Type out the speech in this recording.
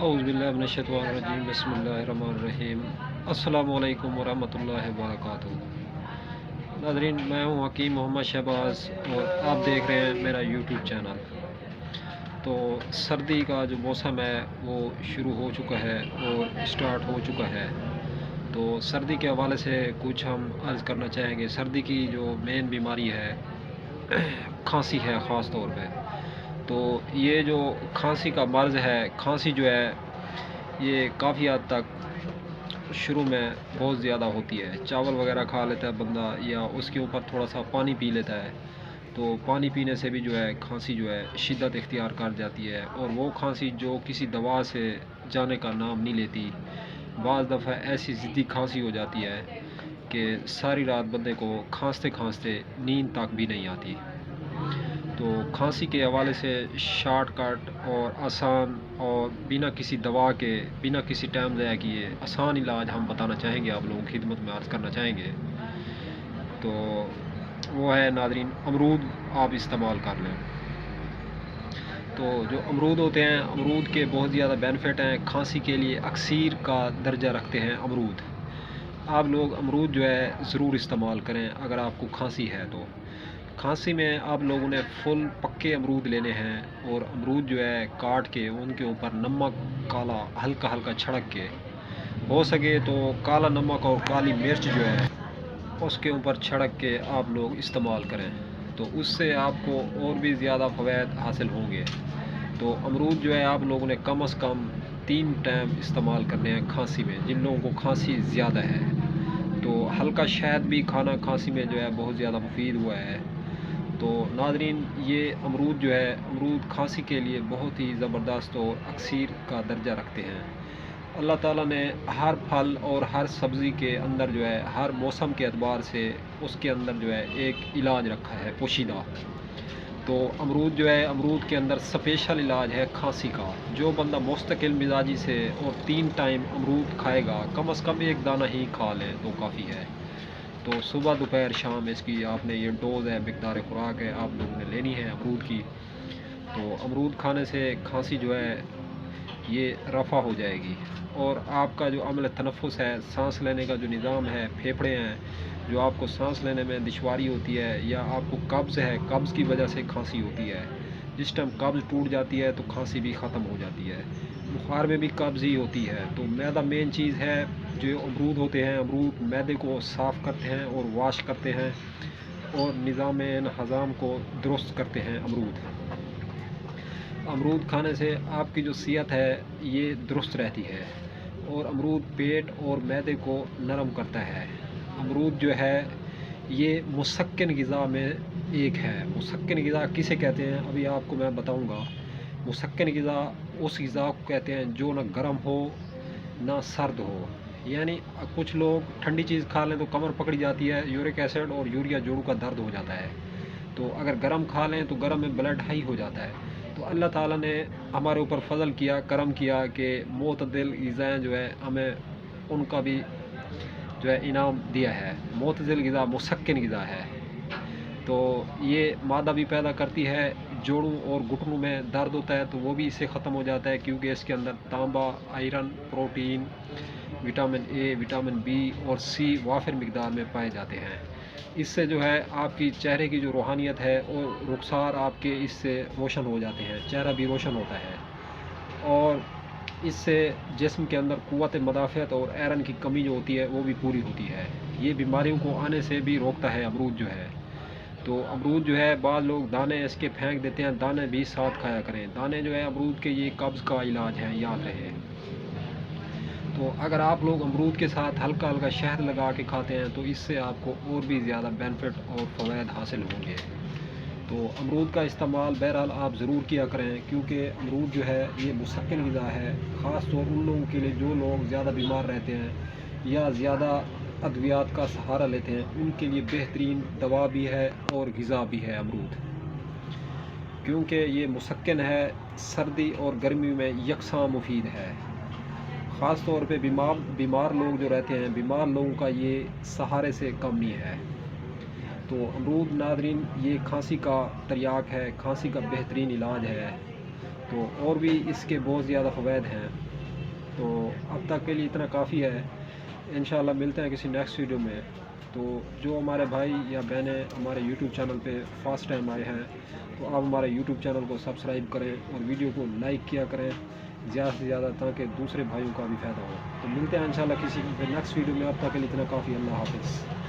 औज़ुबिल्लाहि बिस्मिल्लाहिर्रहमानिर्रहीम। अस्सलामु अलैकुम वरहमतुल्लाहि वबरकातुहू। नाज़रीन, मैं हूँ हकीम मोहम्मद शहबाज और आप देख रहे हैं मेरा यूट्यूब चैनल। तो सर्दी का जो मौसम है वो शुरू हो चुका है और स्टार्ट हो चुका है। तो सर्दी के हवाले से कुछ हम अर्ज़ करना चाहेंगे। सर्दी की जो मेन बीमारी है खांसी है ख़ास तौर पे। तो ये जो खांसी का मर्ज़ है, खांसी जो है ये काफ़ी हद तक शुरू में बहुत ज़्यादा होती है। चावल वगैरह खा लेता है बंदा या उसके ऊपर थोड़ा सा पानी पी लेता है, तो पानी पीने से भी जो है खांसी जो है शिद्दत इख्तियार कर जाती है, और वो खांसी जो किसी दवा से जाने का नाम नहीं लेती। बाज़ दफ़ा ऐसी ज़िद्दी खांसी हो जाती है कि सारी रात बंदे को खांसते खांसते नींद तक भी नहीं आती। तो खांसी के हवाले से शॉर्टकट और आसान और बिना किसी दवा के, बिना किसी टाइम ज़ाया किए आसान इलाज हम बताना चाहेंगे, आप लोगों की खिदमत में अर्ज़ करना चाहेंगे। तो वो है नाज़रीन, अमरूद आप इस्तेमाल कर लें। तो जो अमरूद होते हैं, अमरूद के बहुत ज़्यादा बेनिफिट हैं। खांसी के लिए अक्सीर का दर्जा रखते हैं अमरूद। आप लोग अमरूद जो है ज़रूर इस्तेमाल करें अगर आपको खांसी है तो। खांसी में आप लोगों ने फुल पक्के अमरूद लेने हैं और अमरूद जो है काट के उनके ऊपर नमक काला हल्का हल्का छिड़क के, हो सके तो काला नमक और काली मिर्च जो है उसके ऊपर छिड़क के आप लोग इस्तेमाल करें, तो उससे आपको और भी ज़्यादा फ़वाइद हासिल होंगे। तो अमरूद जो है आप लोगों ने कम से कम 3 टाइम इस्तेमाल करने हैं खांसी में, जिन लोगों को खांसी ज़्यादा है। तो हल्का शहद भी खाना खांसी में जो है बहुत ज़्यादा मुफीद हुआ है। तो नाज़रीन, ये अमरूद जो है, अमरूद खांसी के लिए बहुत ही ज़बरदस्त और अक्सीर का दर्जा रखते हैं। अल्लाह ताला ने हर फल और हर सब्ज़ी के अंदर जो है हर मौसम के एतबार से उसके अंदर जो है एक इलाज रखा है पोशीदा। तो अमरूद जो है, अमरूद के अंदर स्पेशल इलाज है खांसी का। जो बंदा मुस्तकिल मिजाजी से और 3 टाइम अमरूद खाएगा, कम से कम एक दाना ही खा लें तो काफ़ी है। तो सुबह दोपहर शाम इसकी आपने ये डोज़ है, मिक़दार खुराक है, आप लोगों ने लेनी है अमरूद की। तो अमरूद खाने से खांसी जो है ये रफ़ा हो जाएगी, और आपका जो अमल तनफ़ुस है, सांस लेने का जो निज़ाम है, फेफड़े हैं, जो आपको सांस लेने में दुश्वारी होती है या आपको कब्ज़ है, कब्ज़ की वजह से खांसी होती है। जिस टाइम कब्ज़ टूट जाती है तो खांसी भी ख़त्म हो जाती है। बुखार में भी कब्ज़ ही होती है। तो मैदा मेन चीज़ है। जो अमरूद होते हैं, अमरूद मैदे को साफ़ करते हैं और वाश करते हैं और निज़ाम हज़ाम को दुरुस्त करते हैं अमरूद। अमरूद खाने से आपकी जो सेहत है ये दुरुस्त रहती है, और अमरूद पेट और मैदे को नरम करता है। अमरूद जो है ये मुसक्किन ग़िज़ा में एक है। मुसक्किन ग़िज़ा किसे कहते हैं अभी आपको मैं बताऊंगा। मुसक्किन ग़िज़ा उस ग़िज़ा को कहते हैं जो ना गर्म हो ना सर्द हो। यानी कुछ लोग ठंडी चीज़ खा लें तो कमर पकड़ी जाती है, यूरिक एसिड और यूरिया जोड़ों का दर्द हो जाता है। तो अगर गर्म खा लें तो गर्म में ब्लड हाई हो जाता है। तो अल्लाह ताला ने हमारे ऊपर फ़ज़ल किया, करम किया कि मोतदिल ग़िज़ाएँ जो है हमें उनका भी जो है इनाम दिया है। मोतदिल ग़िज़ा मुसक्किन ग़िज़ा है। तो ये मादा भी पैदा करती है। जोड़ों और घुटनों में दर्द होता है तो वो भी इससे ख़त्म हो जाता है, क्योंकि इसके अंदर तांबा, iron, protein, vitamin A, vitamin B और सी वाफिर मिक़दार में पाए जाते हैं। इससे जो है आपकी चेहरे की जो रूहानियत है और रुखसार आपके इससे रोशन हो जाते हैं, चेहरा भी रोशन होता है। और इससे जिस्म के अंदर क़ुव्वत मदाफ़ियत और आयरन की कमी जो होती है वो भी पूरी होती है। ये बीमारियों को आने से भी रोकता है अमरूद जो है। तो अमरूद जो है बाद लोग दाने इसके फेंक देते हैं, दाने भी साथ खाया करें। दाने जो है अमरूद के ये कब्ज़ का इलाज है, याद रहे। तो अगर आप लोग अमरूद के साथ हल्का हल्का शहद लगा के खाते हैं तो इससे आपको और भी ज़्यादा बेनिफिट और फ़वाइद हासिल होंगे। तो अमरूद का इस्तेमाल बहरहाल आप ज़रूर किया करें, क्योंकि अमरूद जो है ये मुसक्किन ग़िज़ा है। ख़ास तौर उन लोगों के लिए जो लोग ज़्यादा बीमार रहते हैं या ज़्यादा अद्वियात का सहारा लेते हैं, उनके लिए बेहतरीन दवा भी है और ग़िज़ा भी है अमरूद, क्योंकि ये मुसक्किन है, सर्दी और गर्मी में यकसां मुफीद है। ख़ास तौर पे बीमार लोग जो रहते हैं, बीमार लोगों का ये सहारे से कम नहीं है। तो अमरूद नाज़रीन ये खांसी का तर्याक है, खांसी का बेहतरीन इलाज है। تو اور بھی اس کے بہت زیادہ فوائد ہیں. تو اب تک کے لیے اتنا کافی ہے. انشاءاللہ ملتے ہیں کسی نیکسٹ ویڈیو میں. تو جو ہمارے بھائی یا بہنیں ہمارے یوٹیوب چینل پہ فرسٹ ٹائم آئے ہیں تو آپ ہمارے یوٹیوب چینل کو سبسکرائب کریں اور ویڈیو کو لائک کیا کریں زیادہ سے زیادہ تاکہ دوسرے بھائیوں کا بھی فائدہ ہو. تو ملتے ہیں انشاءاللہ کسی نیکسٹ ویڈیو میں. اب تک کے لیے اتنا کافی. اللہ حافظ.